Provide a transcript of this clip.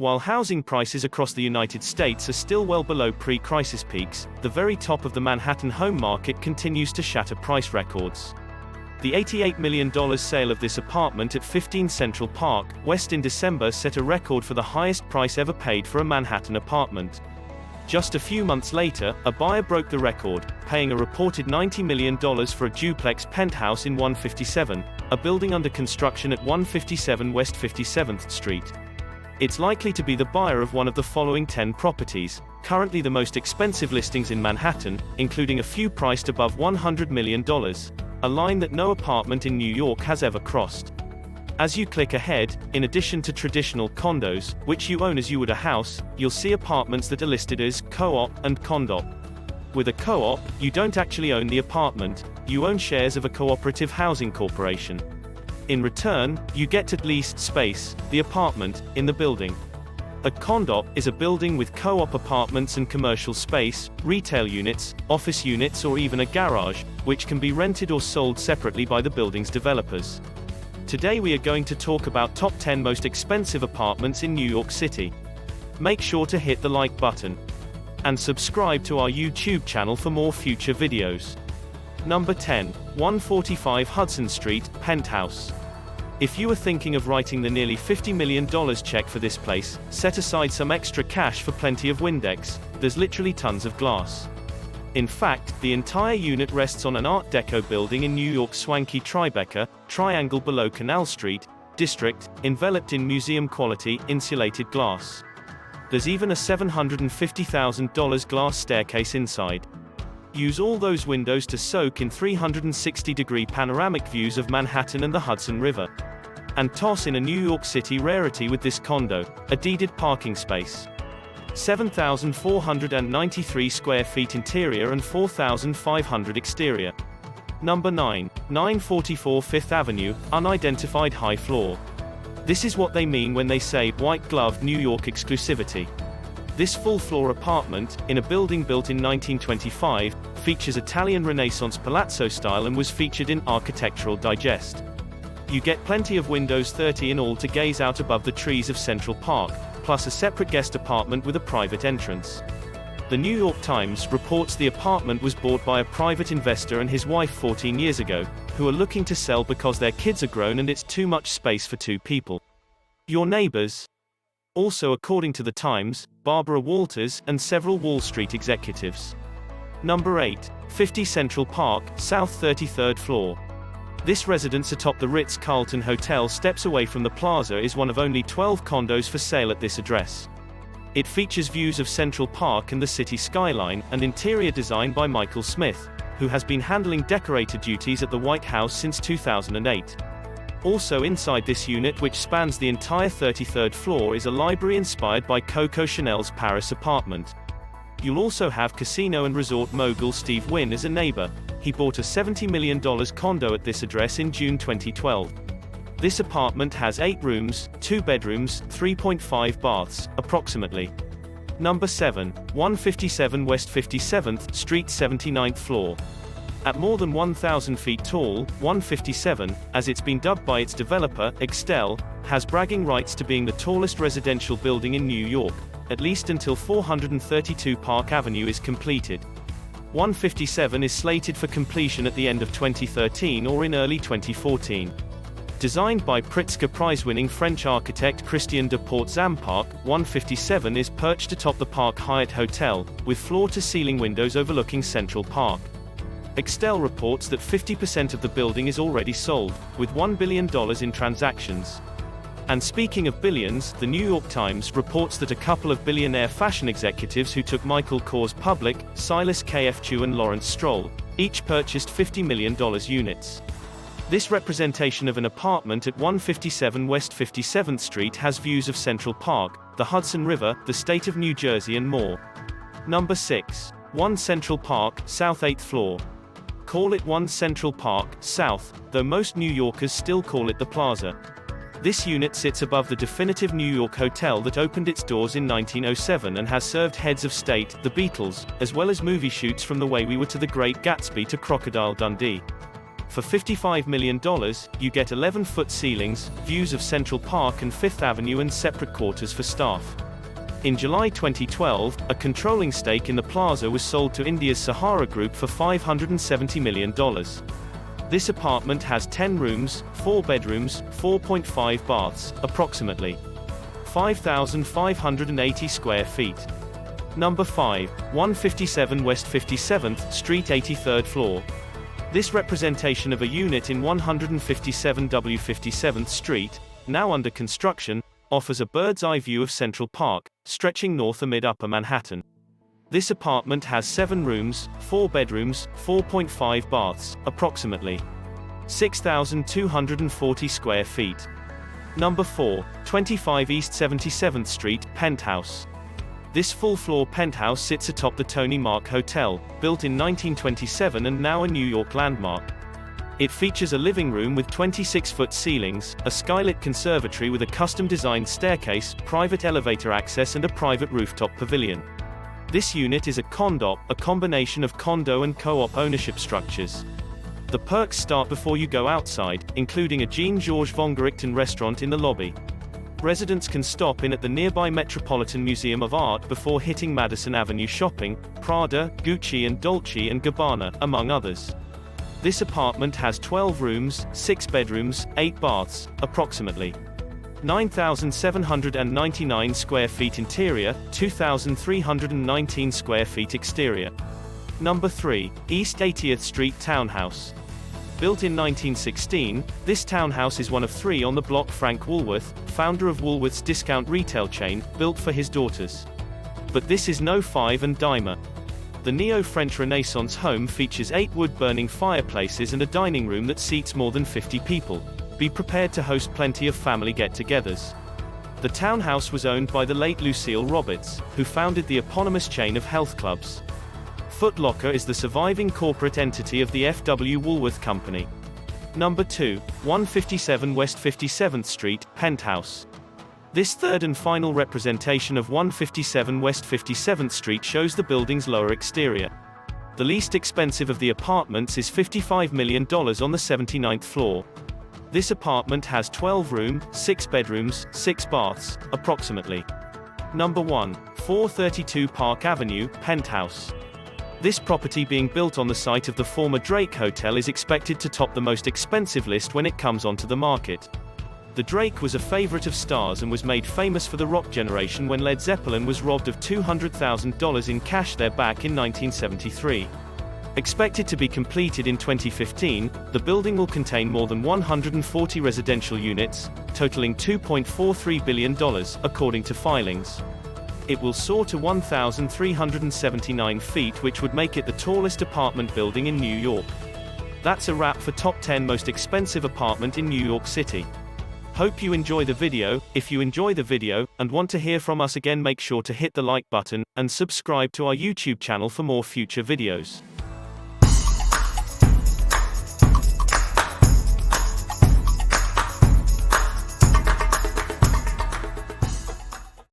While housing prices across the United States are still well below pre-crisis peaks, the very top of the Manhattan home market continues to shatter price records. The $88 million sale of this apartment at 15 Central Park, West in December set a record for the highest price ever paid for a Manhattan apartment. Just a few months later, a buyer broke the record, paying a reported $90 million for a duplex penthouse in 157, a building under construction at 157 West 57th Street. It's likely to be the buyer of one of the following 10 properties, currently the most expensive listings in Manhattan, including a few priced above $100 million, a line that no apartment in New York has ever crossed. As you click ahead, in addition to traditional condos, which you own as you would a house, you'll see apartments that are listed as co-op and condo. With a co-op, you don't actually own the apartment, you own shares of a cooperative housing corporation. In return, you get to lease space, the apartment, in the building. A condo is a building with co-op apartments and commercial space, retail units, office units or even a garage, which can be rented or sold separately by the building's developers. Today we are going to talk about top 10 most expensive apartments in New York City. Make sure to hit the like button. And subscribe to our YouTube channel for more future videos. Number 10. 145 Hudson Street, Penthouse. If you are thinking of writing the nearly $50 million check for this place, set aside some extra cash for plenty of Windex. There's literally tons of glass. In fact, the entire unit rests on an Art Deco building in New York's swanky Tribeca, Triangle below Canal Street, district, enveloped in museum-quality, insulated glass. There's even a $750,000 glass staircase inside. Use all those windows to soak in 360-degree panoramic views of Manhattan and the Hudson River. And toss in a New York City rarity with this condo, a deeded parking space. 7,493 square feet interior and 4,500 exterior. Number 9. 944 Fifth Avenue, unidentified high floor. This is what they mean when they say white-gloved New York exclusivity. This full-floor apartment, in a building built in 1925, features Italian Renaissance palazzo style and was featured in Architectural Digest. You get plenty of windows, 30 in all, to gaze out above the trees of Central Park, plus a separate guest apartment with a private entrance. The New York Times reports the apartment was bought by a private investor and his wife 14 years ago, who are looking to sell because their kids are grown and it's too much space for two people. Your neighbors? Also, according to the Times, Barbara Walters and several Wall Street executives. Number 8. 50 Central Park, South 33rd floor. This residence atop the Ritz-Carlton Hotel steps away from the plaza is one of only 12 condos for sale at this address. It features views of Central Park and the city skyline, and interior design by Michael Smith, who has been handling decorator duties at the White House since 2008. Also inside this unit, which spans the entire 33rd floor, is a library inspired by Coco Chanel's Paris apartment. You'll also have casino and resort mogul Steve Wynn as a neighbor. He bought a $70 million condo at this address in June 2012. This apartment has 8 rooms, 2 bedrooms, 3.5 baths, approximately. Number 7. 157 West 57th Street, 79th floor. At more than 1,000 feet tall, 157, as it's been dubbed by its developer, Extel, has bragging rights to being the tallest residential building in New York, at least until 432 Park Avenue is completed. 157 is slated for completion at the end of 2013 or in early 2014. Designed by Pritzker Prize-winning French architect Christian de Port-Zamparc, 157 is perched atop the Park Hyatt Hotel, with floor-to-ceiling windows overlooking Central Park. Extel reports that 50% of the building is already sold, with $1 billion in transactions. And speaking of billions, the New York Times reports that a couple of billionaire fashion executives who took Michael Kors public, Silas K.F. Chu and Lawrence Stroll, each purchased $50 million units. This representation of an apartment at 157 West 57th Street has views of Central Park, the Hudson River, the state of New Jersey and more. Number 6. 1 Central Park, South 8th floor. Call it 1 Central Park, South, though most New Yorkers still call it the Plaza. This unit sits above the definitive New York hotel that opened its doors in 1907 and has served heads of state, the Beatles, as well as movie shoots from The Way We Were to The Great Gatsby to Crocodile Dundee. For $55 million, you get 11-foot ceilings, views of Central Park and Fifth Avenue and separate quarters for staff. In July 2012, a controlling stake in the plaza was sold to India's Sahara Group for $570 million. This apartment has 10 rooms, 4 bedrooms, 4.5 baths, approximately 5,580 square feet. Number 5. 157 West 57th Street 83rd floor. This representation of a unit in 157 W 57th Street, now under construction, offers a bird's-eye view of Central Park, stretching north amid Upper Manhattan. This apartment has 7 rooms, 4 bedrooms, 4.5 baths, approximately 6,240 square feet. Number 4. 25 East 77th Street, Penthouse. This full-floor penthouse sits atop the Tony Mark Hotel, built in 1927 and now a New York landmark. It features a living room with 26-foot ceilings, a skylit conservatory with a custom-designed staircase, private elevator access and a private rooftop pavilion. This unit is a condo, a combination of condo and co-op ownership structures. The perks start before you go outside, including a Jean-Georges Vongerichten restaurant in the lobby. Residents can stop in at the nearby Metropolitan Museum of Art before hitting Madison Avenue shopping, Prada, Gucci and Dolce & Gabbana, among others. This apartment has 12 rooms, 6 bedrooms, 8 baths, approximately 9,799 square feet interior, 2,319 square feet exterior. Number 3. East 80th Street Townhouse. Built in 1916, this townhouse is one of 3 on the block. Frank Woolworth, founder of Woolworth's discount retail chain, built for his daughters. But this is no five and dimer. The neo-French Renaissance home features 8 wood-burning fireplaces and a dining room that seats more than 50 people. Be prepared to host plenty of family get-togethers. The townhouse was owned by the late Lucille Roberts, who founded the eponymous chain of health clubs. Foot Locker is the surviving corporate entity of the F.W. Woolworth Company. Number 2. 157 West 57th Street, Penthouse. This third and final representation of 157 West 57th Street shows the building's lower exterior. The least expensive of the apartments is $55 million on the 79th floor. This apartment has 12 rooms, 6 bedrooms, 6 baths, approximately. Number 1. 432 Park Avenue, Penthouse. This property being built on the site of the former Drake Hotel is expected to top the most expensive list when it comes onto the market. The Drake was a favorite of stars and was made famous for the rock generation when Led Zeppelin was robbed of $200,000 in cash there back in 1973. Expected to be completed in 2015, the building will contain more than 140 residential units, totaling $2.43 billion, according to filings. It will soar to 1,379 feet, which would make it the tallest apartment building in New York. That's a wrap for Top 10 Most Expensive Apartment in New York City. Hope you enjoy the video. If you enjoy the video, and want to hear from us again, make sure to hit the like button, and subscribe to our YouTube channel for more future videos.